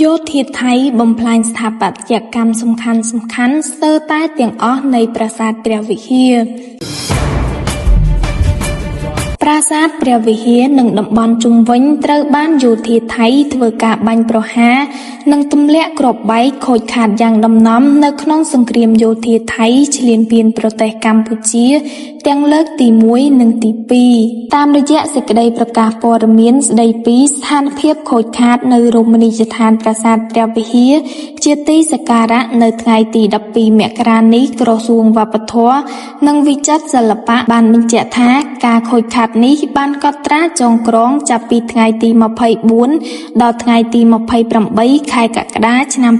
โยธาไทยบ่มพลายสถาปัตยกรรมสำคัญស្ទើរតែទាំងអស់នៃប្រាសាទព្រះវិហារប្រាសាទព្រះវិហារនិងតំបន់ជុំវិញត្រូវបានយោធាថៃធ្វើការបាញ់ប្រហារនិងទម្លាក់គ្រាប់បែកខូចខាតយ៉ាងដំណំនៅក្នុងសង្គ្រាមយោធាថៃឈ្លានពានប្រទេសកម្ពុជាទាំងលើកទី1និងទី2តាមរយៈសេចក្តីប្រកាសព័ត៌មានស្តីពីស្ថានភាពខូចខាតនៅរមណីយដ្ឋានប្រាសាទព្រះវិហារជាទីសក្ការៈនៅថ្ងៃទី12មករានេះក្រសួងវប្បធម៌និងវិចិត្រសិល្បៈបានបញ្ជាក់ថាការខូចខាតនេះបានកត់ត្រាចងក្រងចាប់ពីថ្ងៃទី24ដល់ថ្ងៃទី28ខែកក្កដាឆ្នាំ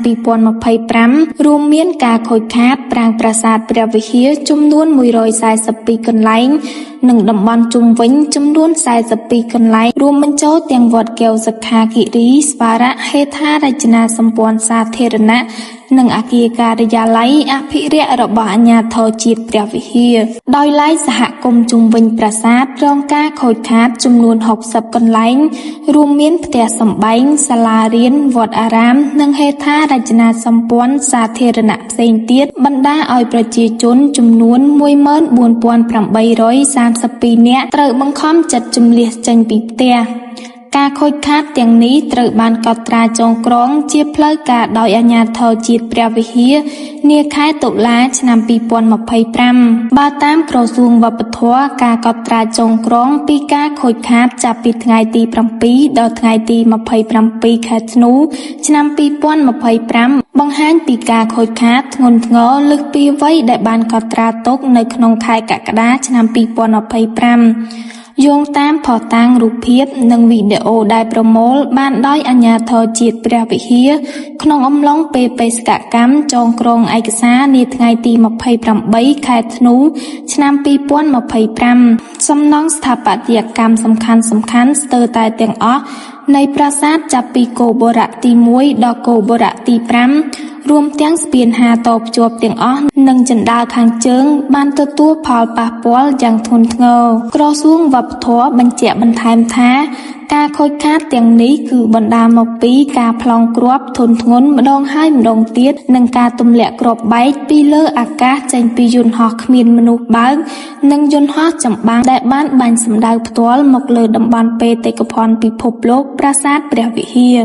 2025រួមមានការខូចខាតប្រាង្គប្រាសាទព្រះវិហារចំនួន142កន្លែងនិងតំបន់ជុំវិញចំនួន42កន្លែងរួមបញ្ចូលទាំងវត្តកែវសក្ខាគិរីស្វារៈហេដ្ឋារចនាសម្ព័ន្ធសាធារណៈនិងអគារការិយាល័យអភិរក្សរបស់អាជ្ញាធរជាតិព្រះវិហារដោយឡែកសហគមន៍ជុំវិញប្រាសាទរងការខូចខាតចំនួន60កន្លែងរួមមានផ្ទះសម្បែងសាលារៀនវត្តអារាមនិងហេដ្ឋារចនាសម្ព័ន្ធសាធារណៈផ្សេងទៀតបណ្ដាឲ្យប្រជាជនចំនួន14832នាក់ត្រូវបង្ខំចិត្តជម្លៀសចេញពីផ្ទះការខូចខាតទាំងនេះត្រូវបានកត់ត្រាចងក្រងជាផ្លូវការដោយអាជ្ញាធរជាតិព្រះវិហារនាខែតុលាឆ្នាំ2025បើតាមក្រសួងវប្បធម៌ការកត់ត្រាចងក្រងពីការខូចខាតចាប់ពីថ្ងៃទី7ដល់ថ្ងៃទី27ខែធ្នូឆ្នាំ2025បង្ហាញពីការខូចខាតធ្ងន់ធ្ងរលើសពីអ្វីដែលបានកត់ត្រាទុកនៅក្នុងខែកក្កដាឆ្នាំ2025យោងតាមភស្តុតាងរូបភាពនិងវីដេអូដែលប្រមូលបានដោយអាជ្ញាធរជាតិព្រះវិហារក្នុងអំឡុងពេលបេសកកម្មចងក្រងឯកសារនាថ្ងៃទី28ខែធ្នូឆ្នាំ2025សំណង់ស្ថាបត្យកម្មសំខាន់ស្ទើរតែទាំងអស់នៃប្រាសាទចាប់ពីគោបុរៈទី1ដល់គោបុរៈទី5រួមទាំងស្ពានហាតភ្ជាប់ទាំងអស់និងជណ្ដើរខាងជើងបានទទួលផលប៉ះពាល់យ៉ាងធ្ងន់ធ្ងរក្រសួងវប្បធម៌បញ្ជាក់បន្ថែមថាការខូចខាតទាំងនេះគឺបណ្ដាលមកពីការប្លង់គ្រាប់ធុនធ្ងន់ម្ដងហើយម្ដងទៀតនិងការទម្លាក់គ្រាប់បែកពីលើអាកាសចេញពីយន្តហោះគ្មានមនុស្សបើកនិងយន្តហោះចម្បាំងដែលបានបាញ់សម្ដៅផ្ទាល់មកលើតំបន់បេតិកភណ្ឌពិភពលោកប្រាសាទព្រះវិហារ